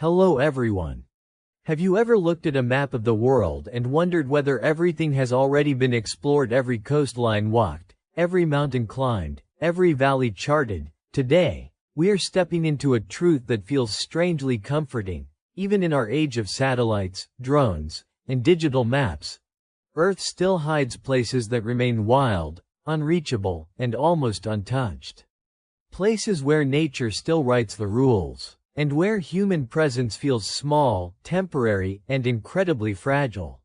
Hello everyone. Have you ever looked at a map of the world and wondered whether everything has already been explored, every coastline walked, every mountain climbed, every valley charted? Today, we are stepping into a truth that feels strangely comforting, even in our age of satellites, drones, and digital maps. Earth still hides places that remain wild, unreachable, and almost untouched. Places where nature still writes the rules, and where human presence feels small, temporary, and incredibly fragile.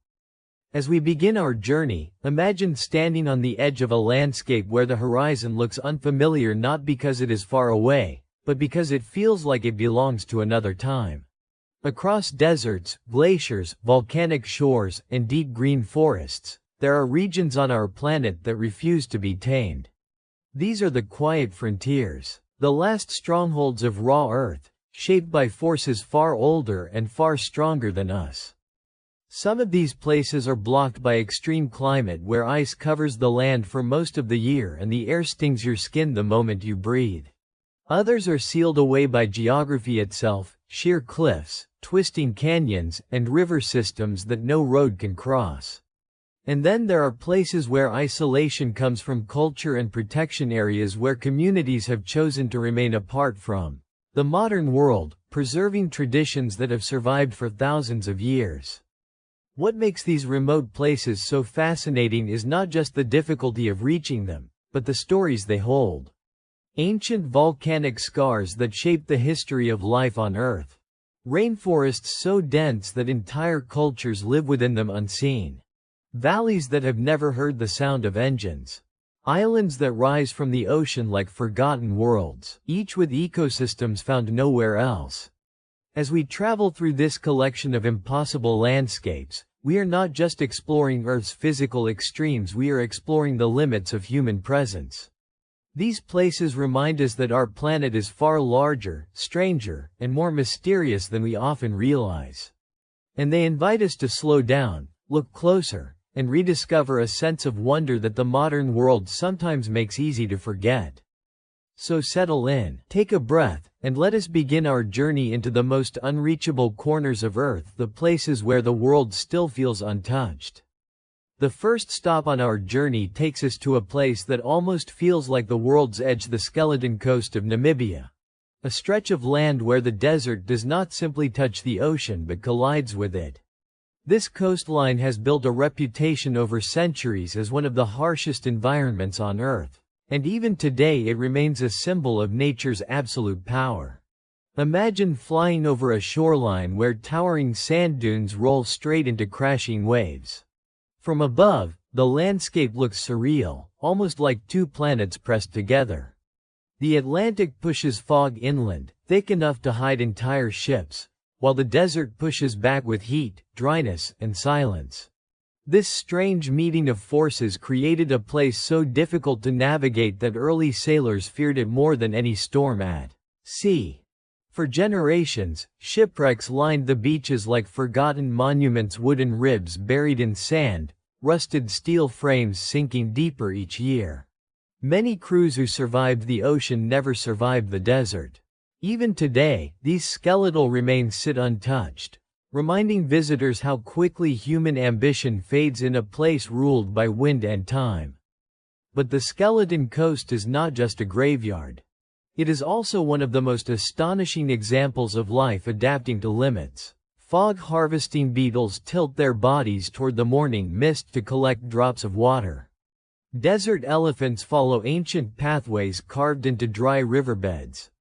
As we begin our journey, imagine standing on the edge of a landscape where the horizon looks unfamiliar, not because it is far away, but because it feels like it belongs to another time. Across deserts, glaciers, volcanic shores, and deep green forests, there are regions on our planet that refuse to be tamed. These are the quiet frontiers, the last strongholds of raw Earth, shaped by forces far older and far stronger than us. Some of these places are blocked by extreme climate where ice covers the land for most of the year and the air stings your skin the moment you breathe. Others are sealed away by geography itself, sheer cliffs, twisting canyons, and river systems that no road can cross. And then there are places where isolation comes from culture and protection, areas where communities have chosen to remain apart from the modern world, preserving traditions that have survived for thousands of years. What makes these remote places so fascinating is not just the difficulty of reaching them, but the stories they hold. Ancient volcanic scars that shape the history of life on Earth. Rainforests so dense that entire cultures live within them unseen. Valleys that have never heard the sound of engines. Islands that rise from the ocean like forgotten worlds, each with ecosystems found nowhere else. As we travel through this collection of impossible landscapes, we are not just exploring Earth's physical extremes, we are exploring the limits of human presence. These places remind us that our planet is far larger, stranger, and more mysterious than we often realize. And they invite us to slow down, look closer, and rediscover a sense of wonder that the modern world sometimes makes easy to forget. So settle in, take a breath, and let us begin our journey into the most unreachable corners of Earth, the places where the world still feels untouched. The first stop on our journey takes us to a place that almost feels like the world's edge, the Skeleton Coast of Namibia. A stretch of land where the desert does not simply touch the ocean but collides with it. This coastline has built a reputation over centuries as one of the harshest environments on Earth, and even today it remains a symbol of nature's absolute power. Imagine flying over a shoreline where towering sand dunes roll straight into crashing waves. From above, the landscape looks surreal, almost like two planets pressed together. The Atlantic pushes fog inland, thick enough to hide entire ships, while the desert pushes back with heat, dryness, and silence. This strange meeting of forces created a place so difficult to navigate that early sailors feared it more than any storm at sea. For generations, shipwrecks lined the beaches like forgotten monuments, wooden ribs buried in sand, rusted steel frames sinking deeper each year. Many crews who survived the ocean never survived the desert. Even today, these skeletal remains sit untouched, reminding visitors how quickly human ambition fades in a place ruled by wind and time. But the Skeleton Coast is not just a graveyard. It is also one of the most astonishing examples of life adapting to limits. Fog-harvesting beetles tilt their bodies toward the morning mist to collect drops of water. Desert elephants follow ancient pathways carved into dry riverbeds.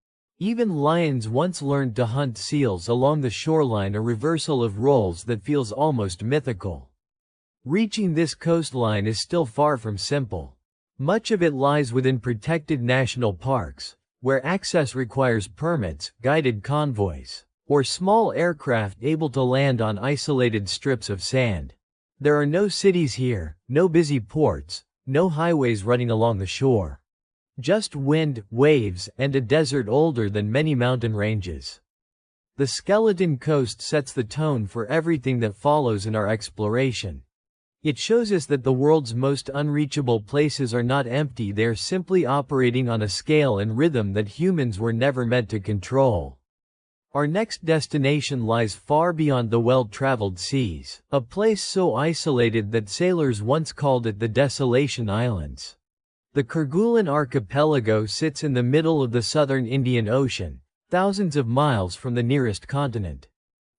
Even lions once learned to hunt seals along the shoreline, a reversal of roles that feels almost mythical. Reaching this coastline is still far from simple. Much of it lies within protected national parks, where access requires permits, guided convoys, or small aircraft able to land on isolated strips of sand. There are no cities here, no busy ports, no highways running along the shore. Just wind, waves, and a desert older than many mountain ranges. The Skeleton Coast sets the tone for everything that follows in our exploration. It shows us that the world's most unreachable places are not empty, they're simply operating on a scale and rhythm that humans were never meant to control. Our next destination lies far beyond the well-traveled seas, a place so isolated that sailors once called it the Desolation Islands. The Kerguelen archipelago sits in the middle of the southern Indian Ocean, thousands of miles from the nearest continent.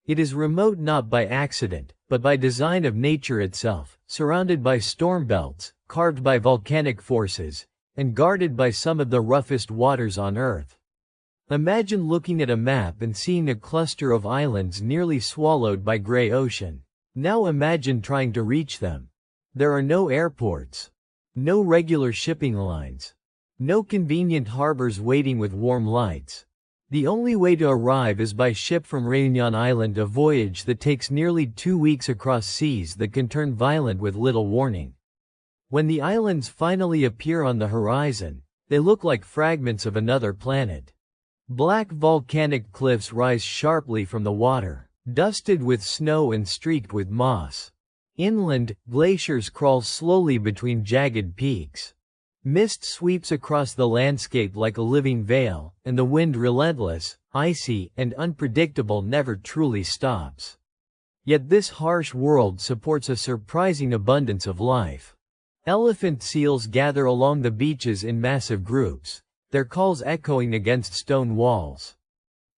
It is remote not by accident, but by design of nature itself, surrounded by storm belts, carved by volcanic forces, and guarded by some of the roughest waters on Earth. Imagine looking at a map and seeing a cluster of islands nearly swallowed by gray ocean. Now imagine trying to reach them. There are no airports, no regular shipping lines, no convenient harbors waiting with warm lights. The only way to arrive is by ship from Réunion Island, a voyage that takes nearly 2 weeks across seas that can turn violent with little warning. When the islands finally appear on the horizon, they look like fragments of another planet. Black volcanic cliffs rise sharply from the water, dusted with snow and streaked with moss. Inland, glaciers crawl slowly between jagged peaks. Mist sweeps across the landscape like a living veil, and the wind, relentless, icy, and unpredictable, never truly stops. Yet this harsh world supports a surprising abundance of life. Elephant seals gather along the beaches in massive groups, their calls echoing against stone walls.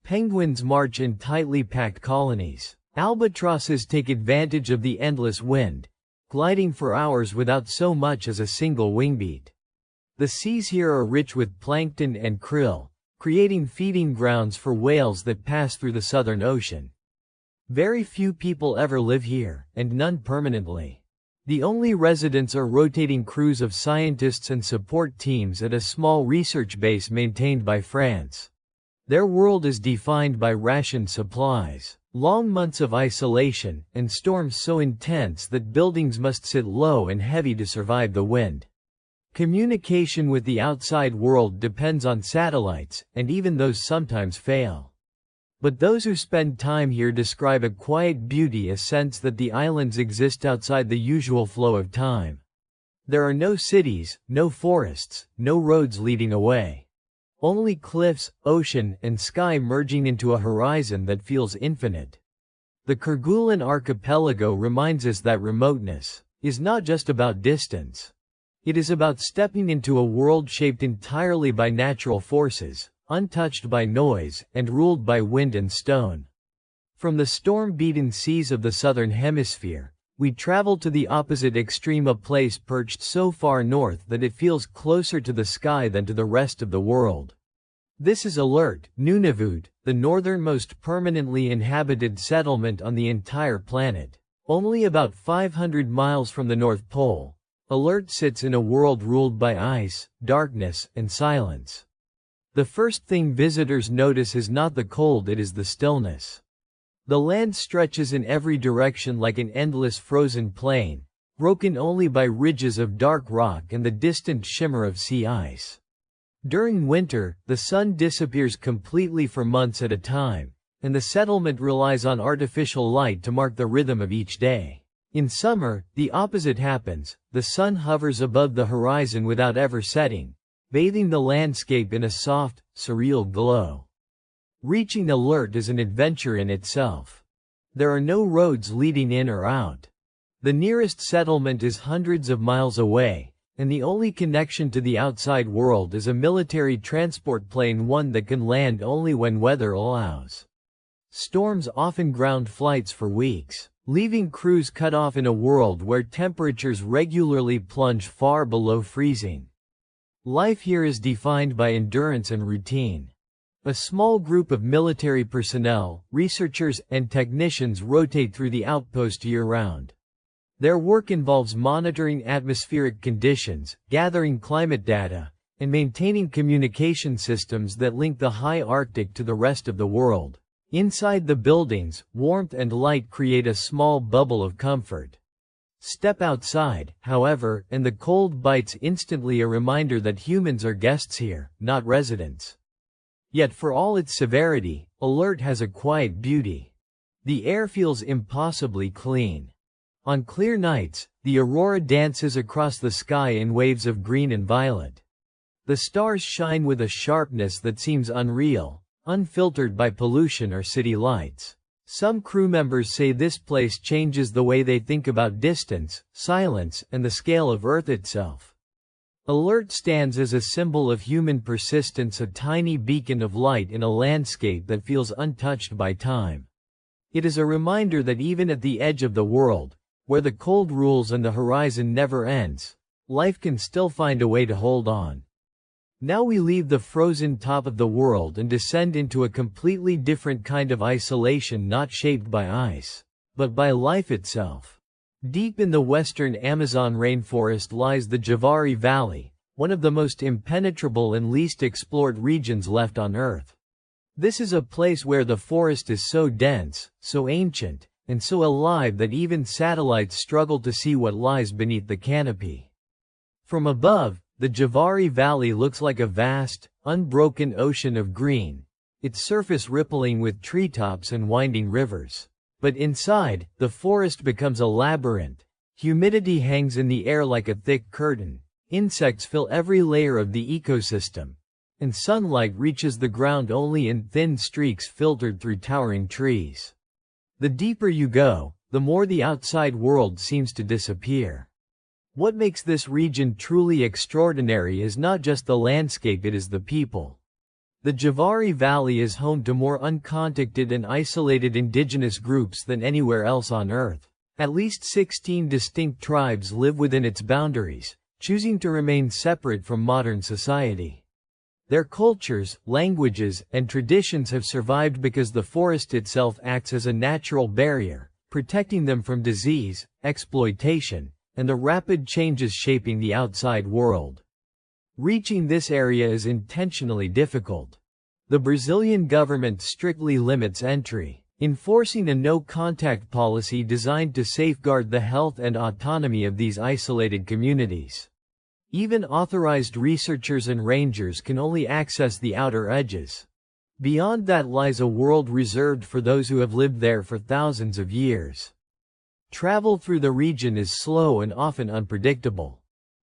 Penguins march in tightly packed colonies. Albatrosses take advantage of the endless wind, gliding for hours without so much as a single wingbeat. The seas here are rich with plankton and krill, creating feeding grounds for whales that pass through the Southern Ocean. Very few people ever live here, and none permanently. The only residents are rotating crews of scientists and support teams at a small research base maintained by France. Their world is defined by rationed supplies, long months of isolation, and storms so intense that buildings must sit low and heavy to survive the wind. Communication with the outside world depends on satellites, and even those sometimes fail. But those who spend time here describe a quiet beauty, a sense that the islands exist outside the usual flow of time. There are no cities, no forests, no roads leading away. Only cliffs, ocean, and sky merging into a horizon that feels infinite. The Kerguelen archipelago reminds us that remoteness is not just about distance. It is about stepping into a world shaped entirely by natural forces, untouched by noise, and ruled by wind and stone. From the storm-beaten seas of the southern hemisphere, we travel to the opposite extreme, a place perched so far north that it feels closer to the sky than to the rest of the world. This is Alert, Nunavut, the northernmost permanently inhabited settlement on the entire planet. Only about 500 miles from the North Pole, Alert sits in a world ruled by ice, darkness, and silence. The first thing visitors notice is not the cold, it is the stillness. The land stretches in every direction like an endless frozen plain, broken only by ridges of dark rock and the distant shimmer of sea ice. During winter, the sun disappears completely for months at a time, and the settlement relies on artificial light to mark the rhythm of each day. In summer, the opposite happens. The sun hovers above the horizon without ever setting, bathing the landscape in a soft, surreal glow. Reaching Alert is an adventure in itself. There are no roads leading in or out. The nearest settlement is hundreds of miles away, and the only connection to the outside world is a military transport plane, one that can land only when weather allows. Storms often ground flights for weeks, leaving crews cut off in a world where temperatures regularly plunge far below freezing. Life here is defined by endurance and routine. A small group of military personnel, researchers, and technicians rotate through the outpost year-round. Their work involves monitoring atmospheric conditions, gathering climate data, and maintaining communication systems that link the high Arctic to the rest of the world. Inside the buildings, warmth and light create a small bubble of comfort. Step outside, however, and the cold bites instantly, a reminder that humans are guests here, not residents. Yet for all its severity, Alert has a quiet beauty. The air feels impossibly clean. On clear nights, the aurora dances across the sky in waves of green and violet. The stars shine with a sharpness that seems unreal, unfiltered by pollution or city lights. Some crew members say this place changes the way they think about distance, silence, and the scale of Earth itself. Alert stands as a symbol of human persistence, a tiny beacon of light in a landscape that feels untouched by time. It is a reminder that even at the edge of the world, where the cold rules and the horizon never ends, life can still find a way to hold on. Now we leave the frozen top of the world and descend into a completely different kind of isolation, not shaped by ice, but by life itself. Deep in the western Amazon rainforest lies the Javari Valley, one of the most impenetrable and least explored regions left on Earth. This is a place where the forest is so dense, so ancient, and so alive that even satellites struggle to see what lies beneath the canopy. From above, the Javari Valley looks like a vast, unbroken ocean of green, its surface rippling with treetops and winding rivers. But inside, the forest becomes a labyrinth. Humidity hangs in the air like a thick curtain, insects fill every layer of the ecosystem, and sunlight reaches the ground only in thin streaks filtered through towering trees. The deeper you go, the more the outside world seems to disappear. What makes this region truly extraordinary is not just the landscape, it is the people. The Javari Valley is home to more uncontacted and isolated indigenous groups than anywhere else on Earth. At least 16 distinct tribes live within its boundaries, choosing to remain separate from modern society. Their cultures, languages, and traditions have survived because the forest itself acts as a natural barrier, protecting them from disease, exploitation, and the rapid changes shaping the outside world. Reaching this area is intentionally difficult. The Brazilian government strictly limits entry, enforcing a no-contact policy designed to safeguard the health and autonomy of these isolated communities. Even authorized researchers and rangers can only access the outer edges. Beyond that lies a world reserved for those who have lived there for thousands of years. Travel through the region is slow and often unpredictable.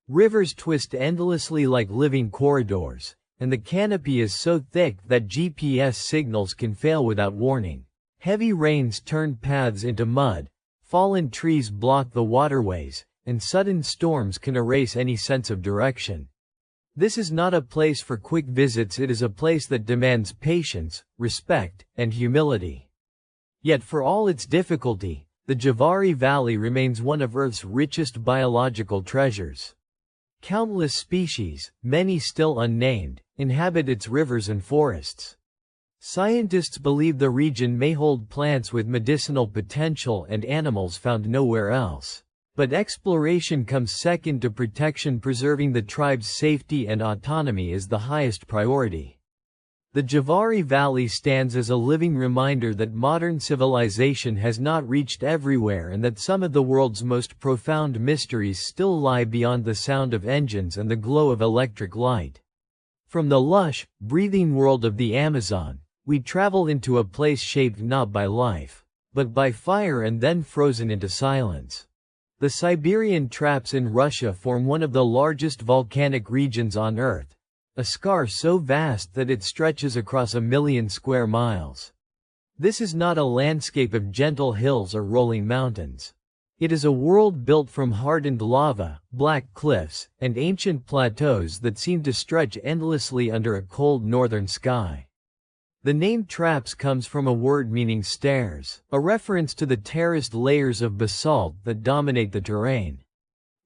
Rivers twist endlessly like living corridors, and the canopy is so thick that GPS signals can fail without warning. Heavy rains turn paths into mud, fallen trees block the waterways, and sudden storms can erase any sense of direction. This is not a place for quick visits, it is a place that demands patience, respect, and humility. Yet for all its difficulty, the Javari Valley remains one of Earth's richest biological treasures. Countless species, many still unnamed, inhabit its rivers and forests. Scientists believe the region may hold plants with medicinal potential and animals found nowhere else. But exploration comes second to protection. Preserving the tribe's safety and autonomy is the highest priority. The Javari Valley stands as a living reminder that modern civilization has not reached everywhere and that some of the world's most profound mysteries still lie beyond the sound of engines and the glow of electric light. From the lush, breathing world of the Amazon, we travel into a place shaped not by life, but by fire and then frozen into silence. The Siberian Traps in Russia form one of the largest volcanic regions on Earth, a scar so vast that it stretches across 1 million square miles. This is not a landscape of gentle hills or rolling mountains. It is a world built from hardened lava, black cliffs, and ancient plateaus that seem to stretch endlessly under a cold northern sky. The name Traps comes from a word meaning stairs, a reference to the terraced layers of basalt that dominate the terrain.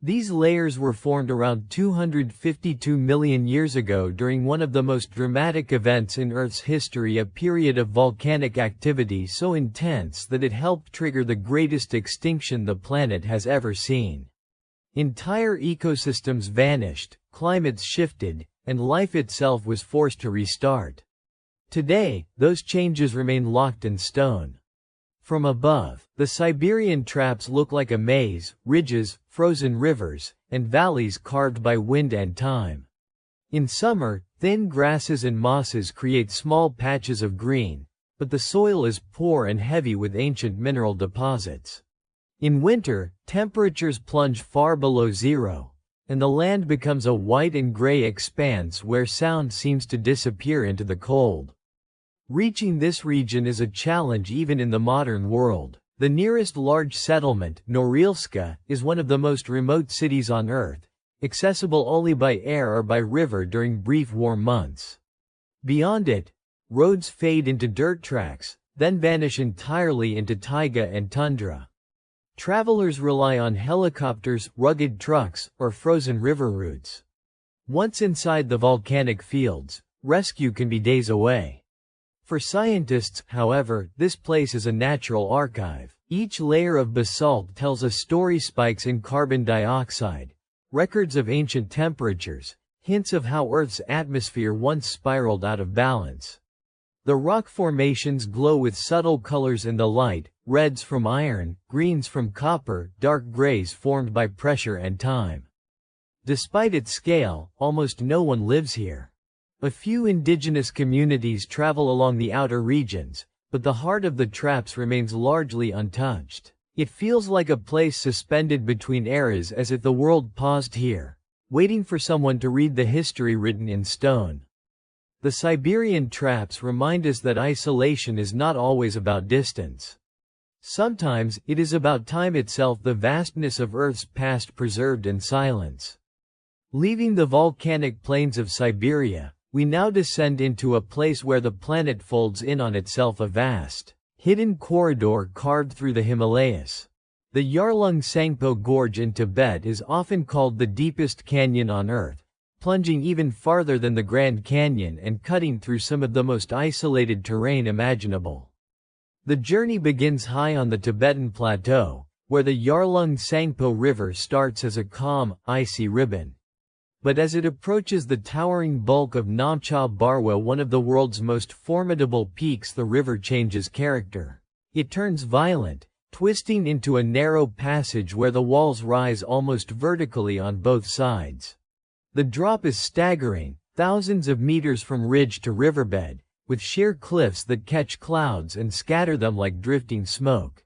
These layers were formed around 252 million years ago during one of the most dramatic events in Earth's history, a period of volcanic activity so intense that it helped trigger the greatest extinction the planet has ever seen. Entire ecosystems vanished, climates shifted, and life itself was forced to restart. Today, those changes remain locked in stone. From above, the Siberian Traps look like a maze, ridges, frozen rivers, and valleys carved by wind and time. In summer, thin grasses and mosses create small patches of green, but the soil is poor and heavy with ancient mineral deposits. In winter, temperatures plunge far below zero, and the land becomes a white and gray expanse where sound seems to disappear into the cold. Reaching this region is a challenge even in the modern world. The nearest large settlement, Norilsk, is one of the most remote cities on Earth, accessible only by air or by river during brief warm months. Beyond it, roads fade into dirt tracks, then vanish entirely into taiga and tundra. Travelers rely on helicopters, rugged trucks, or frozen river routes. Once inside the volcanic fields, rescue can be days away. For scientists, however, this place is a natural archive. Each layer of basalt tells a story: spikes in carbon dioxide, records of ancient temperatures, hints of how Earth's atmosphere once spiraled out of balance. The rock formations glow with subtle colors in the light: reds from iron, greens from copper, dark grays formed by pressure and time. Despite its scale, almost no one lives here. A few indigenous communities travel along the outer regions, but the heart of the traps remains largely untouched. It feels like a place suspended between eras, as if the world paused here, waiting for someone to read the history written in stone. The Siberian traps remind us that isolation is not always about distance. Sometimes, it is about time itself, the vastness of Earth's past preserved in silence. Leaving the volcanic plains of Siberia, we now descend into a place where the planet folds in on itself, a vast, hidden corridor carved through the Himalayas. The Yarlung Sangpo Gorge in Tibet is often called the deepest canyon on Earth, plunging even farther than the Grand Canyon and cutting through some of the most isolated terrain imaginable. The journey begins high on the Tibetan Plateau, where the Yarlung Sangpo River starts as a calm, icy ribbon. But as it approaches the towering bulk of Namcha Barwa, one of the world's most formidable peaks, the river changes character. It turns violent, twisting into a narrow passage where the walls rise almost vertically on both sides. The drop is staggering, thousands of meters from ridge to riverbed, with sheer cliffs that catch clouds and scatter them like drifting smoke.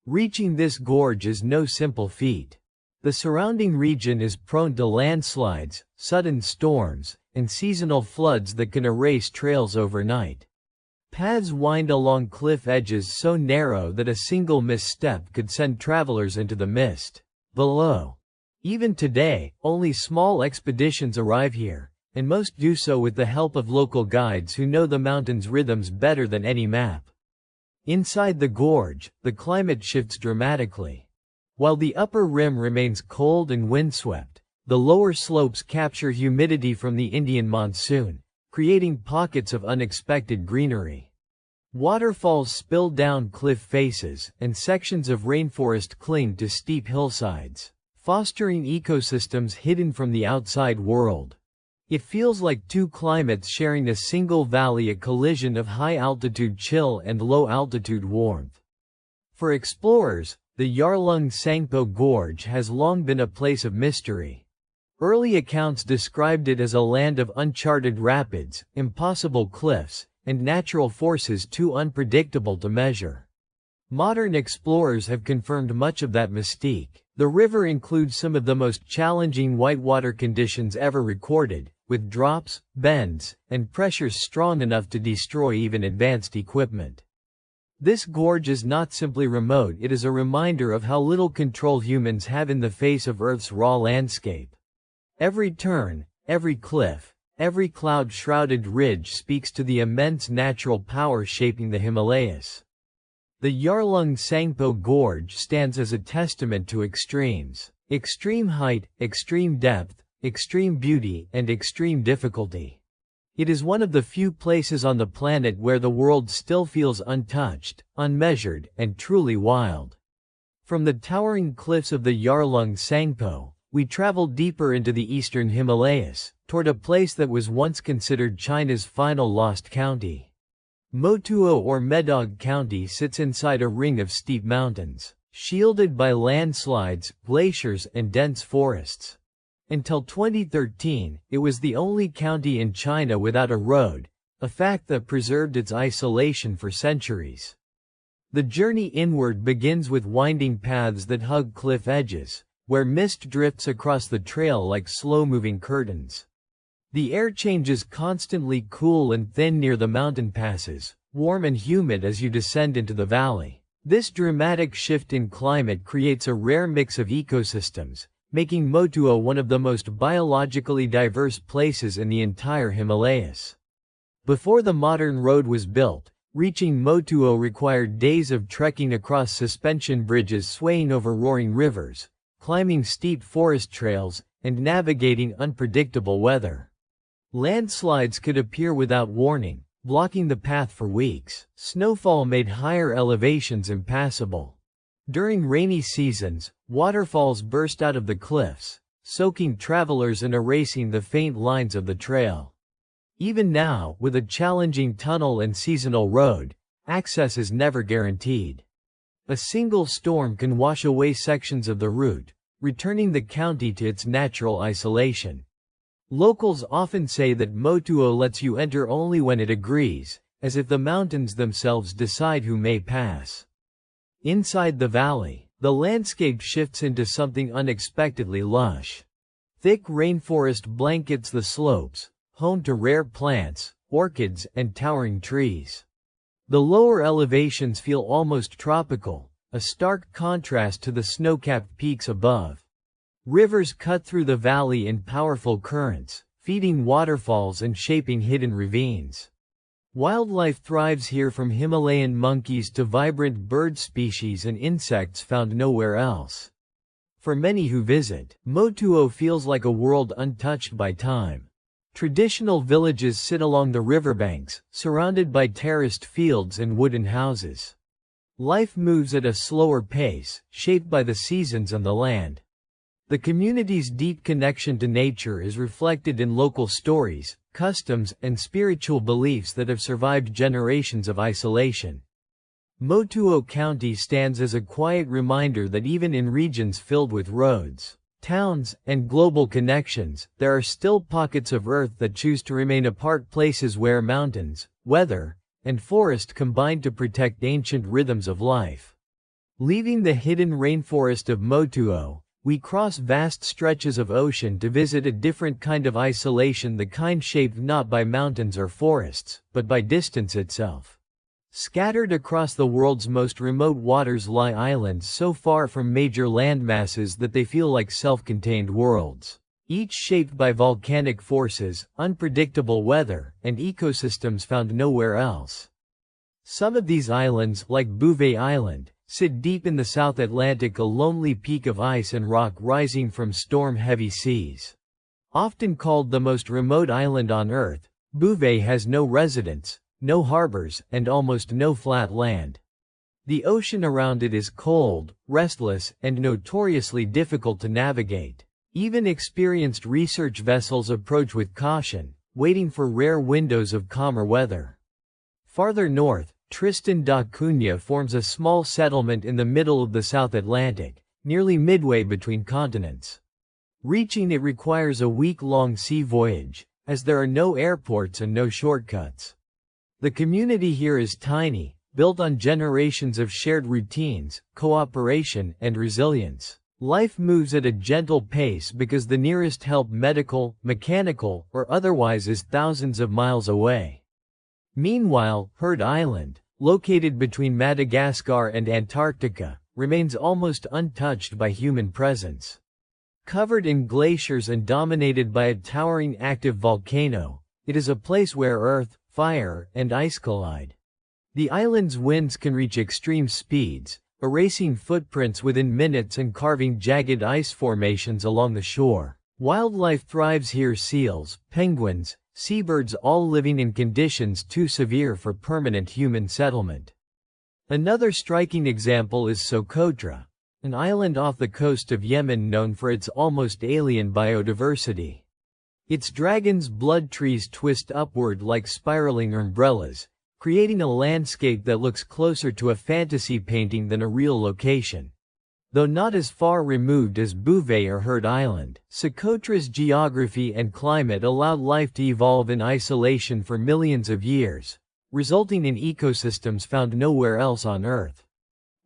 Reaching this gorge is no simple feat. The surrounding region is prone to landslides, sudden storms, and seasonal floods that can erase trails overnight. Paths wind along cliff edges so narrow that a single misstep could send travelers into the mist below. Even today, only small expeditions arrive here, and most do so with the help of local guides who know the mountain's rhythms better than any map. Inside the gorge, the climate shifts dramatically. While the upper rim remains cold and windswept, the lower slopes capture humidity from the Indian monsoon, creating pockets of unexpected greenery. Waterfalls spill down cliff faces, and sections of rainforest cling to steep hillsides, fostering ecosystems hidden from the outside world. It feels like two climates sharing a single valley, a collision of high-altitude chill and low-altitude warmth. For explorers, the Yarlung Sangpo Gorge has long been a place of mystery. Early accounts described it as a land of uncharted rapids, impossible cliffs, and natural forces too unpredictable to measure. Modern explorers have confirmed much of that mystique. The river includes some of the most challenging whitewater conditions ever recorded, with drops, bends, and pressures strong enough to destroy even advanced equipment. This gorge is not simply remote, it is a reminder of how little control humans have in the face of Earth's raw landscape. Every turn, every cliff, every cloud-shrouded ridge speaks to the immense natural power shaping the Himalayas. The Yarlung Sangpo Gorge stands as a testament to extremes: extreme height, extreme depth, extreme beauty, and extreme difficulty. It is one of the few places on the planet where the world still feels untouched, unmeasured, and truly wild. From the towering cliffs of the Yarlung Sangpo, we travel deeper into the eastern Himalayas, toward a place that was once considered China's final lost county. Motuo or Medog County sits inside a ring of steep mountains, shielded by landslides, glaciers, and dense forests. Until 2013, it was the only county in China without a road, a fact that preserved its isolation for centuries. The journey inward begins with winding paths that hug cliff edges, where mist drifts across the trail like slow-moving curtains. The air changes constantly cool and thin near the mountain passes, warm and humid as you descend into the valley. This dramatic shift in climate creates a rare mix of ecosystems, making Motuo one of the most biologically diverse places in the entire Himalayas. Before the modern road was built, reaching Motuo required days of trekking across suspension bridges swaying over roaring rivers, climbing steep forest trails, and navigating unpredictable weather. Landslides could appear without warning, blocking the path for weeks. Snowfall made higher elevations impassable. During rainy seasons, waterfalls burst out of the cliffs, soaking travelers and erasing the faint lines of the trail. Even now, with a challenging tunnel and seasonal road, access is never guaranteed. A single storm can wash away sections of the route, returning the county to its natural isolation. Locals often say that Motuo lets you enter only when it agrees, as if the mountains themselves decide who may pass. Inside the valley, the landscape shifts into something unexpectedly lush. Thick rainforest blankets the slopes, home to rare plants, orchids, and towering trees. The lower elevations feel almost tropical, a stark contrast to the snow-capped peaks above. Rivers cut through the valley in powerful currents, feeding waterfalls and shaping hidden ravines. Wildlife thrives here, from Himalayan monkeys to vibrant bird species and insects found nowhere else. For many who visit, Motuo feels like a world untouched by time. Traditional villages sit along the riverbanks, surrounded by terraced fields and wooden houses. Life moves at a slower pace, shaped by the seasons and the land. The community's deep connection to nature is reflected in local stories, customs, and spiritual beliefs that have survived generations of isolation. Motuo County stands as a quiet reminder that even in regions filled with roads, towns, and global connections, there are still pockets of earth that choose to remain apart, places where mountains, weather, and forest combine to protect ancient rhythms of life. Leaving the hidden rainforest of Motuo, we cross vast stretches of ocean to visit a different kind of isolation, the kind shaped not by mountains or forests, but by distance itself. Scattered across the world's most remote waters lie islands so far from major landmasses that they feel like self-contained worlds, each shaped by volcanic forces, unpredictable weather, and ecosystems found nowhere else. Some of these islands, like Bouvet Island, sit deep in the South Atlantic, a lonely peak of ice and rock rising from storm-heavy seas. Often called the most remote island on Earth, Bouvet has no residents, no harbors, and almost no flat land. The ocean around it is cold, restless, and notoriously difficult to navigate. Even experienced research vessels approach with caution, waiting for rare windows of calmer weather. Farther north, Tristan da Cunha forms a small settlement in the middle of the South Atlantic, nearly midway between continents. Reaching it requires a week-long sea voyage, as there are no airports and no shortcuts. The community here is tiny, built on generations of shared routines, cooperation, and resilience. Life moves at a gentle pace because the nearest help, medical, mechanical, or otherwise, is thousands of miles away. Meanwhile, Heard Island, located between Madagascar and Antarctica, remains almost untouched by human presence. Covered in glaciers and dominated by a towering active volcano, it is a place where earth, fire, and ice collide. The island's winds can reach extreme speeds, erasing footprints within minutes and carving jagged ice formations along the shore. Wildlife thrives here: seals, penguins, seabirds, all living in conditions too severe for permanent human settlement. Another striking example is Socotra, an island off the coast of Yemen known for its almost alien biodiversity. Its dragon's blood trees twist upward like spiraling umbrellas, creating a landscape that looks closer to a fantasy painting than a real location. Though not as far removed as Bouvet or Heard Island, Socotra's geography and climate allowed life to evolve in isolation for millions of years, resulting in ecosystems found nowhere else on Earth.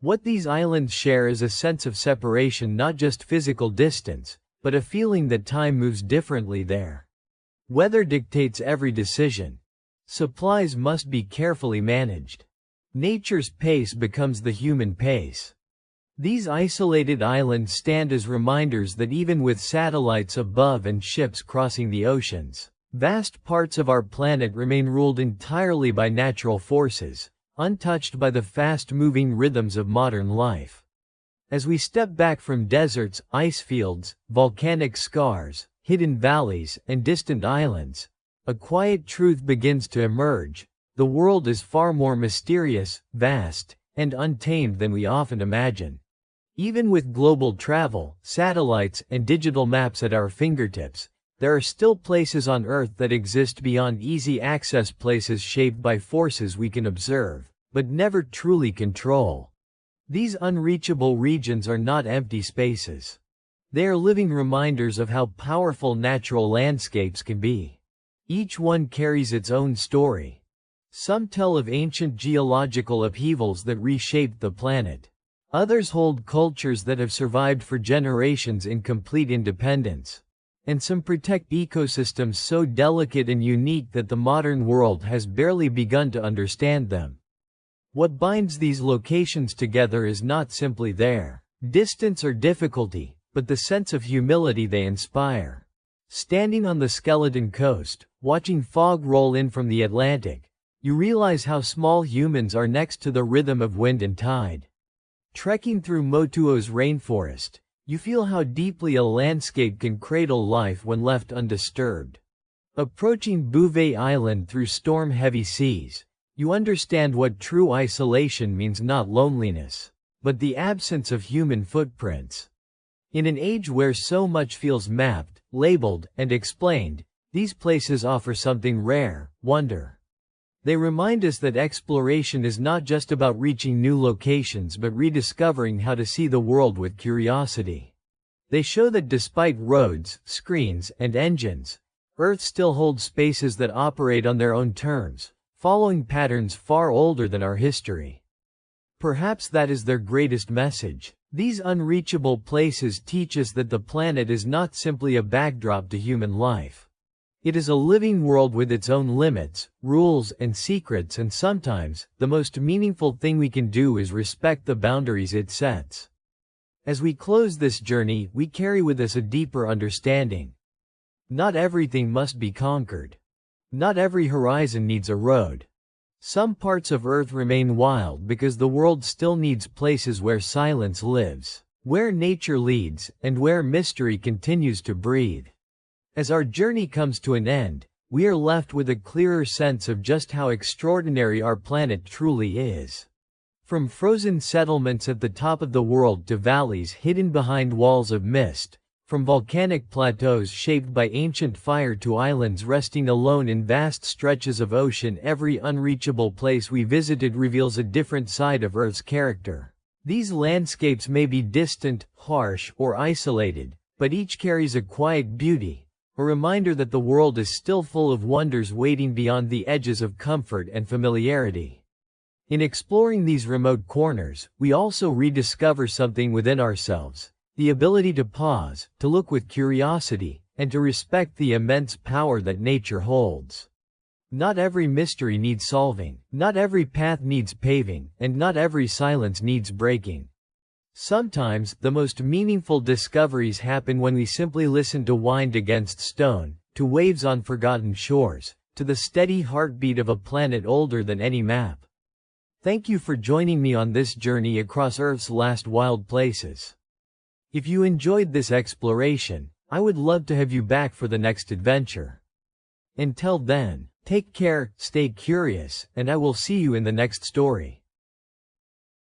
What these islands share is a sense of separation, not just physical distance, but a feeling that time moves differently there. Weather dictates every decision. Supplies must be carefully managed. Nature's pace becomes the human pace. These isolated islands stand as reminders that even with satellites above and ships crossing the oceans, vast parts of our planet remain ruled entirely by natural forces, untouched by the fast-moving rhythms of modern life. As we step back from deserts, ice fields, volcanic scars, hidden valleys, and distant islands, a quiet truth begins to emerge. The world is far more mysterious, vast, and untamed than we often imagine. Even with global travel, satellites, and digital maps at our fingertips, there are still places on Earth that exist beyond easy access, places shaped by forces we can observe, but never truly control. These unreachable regions are not empty spaces. They are living reminders of how powerful natural landscapes can be. Each one carries its own story. Some tell of ancient geological upheavals that reshaped the planet. Others hold cultures that have survived for generations in complete independence. And some protect ecosystems so delicate and unique that the modern world has barely begun to understand them. What binds these locations together is not simply their distance or difficulty, but the sense of humility they inspire. Standing on the Skeleton Coast, watching fog roll in from the Atlantic, you realize how small humans are next to the rhythm of wind and tide. Trekking through Motuo's rainforest, you feel how deeply a landscape can cradle life when left undisturbed. Approaching Bouvet Island through storm-heavy seas, you understand what true isolation means, not loneliness, but the absence of human footprints. In an age where so much feels mapped, labeled, and explained, these places offer something rare: wonder. They remind us that exploration is not just about reaching new locations but rediscovering how to see the world with curiosity. They show that despite roads, screens, and engines, Earth still holds spaces that operate on their own terms, following patterns far older than our history. Perhaps that is their greatest message. These unreachable places teach us that the planet is not simply a backdrop to human life. It is a living world with its own limits, rules, and secrets, and sometimes, the most meaningful thing we can do is respect the boundaries it sets. As we close this journey, we carry with us a deeper understanding. Not everything must be conquered. Not every horizon needs a road. Some parts of Earth remain wild because the world still needs places where silence lives, where nature leads, and where mystery continues to breathe. As our journey comes to an end, we are left with a clearer sense of just how extraordinary our planet truly is. From frozen settlements at the top of the world to valleys hidden behind walls of mist, from volcanic plateaus shaped by ancient fire to islands resting alone in vast stretches of ocean, every unreachable place we visited reveals a different side of Earth's character. These landscapes may be distant, harsh, or isolated, but each carries a quiet beauty. A reminder that the world is still full of wonders waiting beyond the edges of comfort and familiarity. In exploring these remote corners, we also rediscover something within ourselves: the ability to pause, to look with curiosity, and to respect the immense power that nature holds. Not every mystery needs solving, not every path needs paving, and not every silence needs breaking. Sometimes, the most meaningful discoveries happen when we simply listen to wind against stone, to waves on forgotten shores, to the steady heartbeat of a planet older than any map. Thank you for joining me on this journey across Earth's last wild places. If you enjoyed this exploration, I would love to have you back for the next adventure. Until then, take care, stay curious, and I will see you in the next story.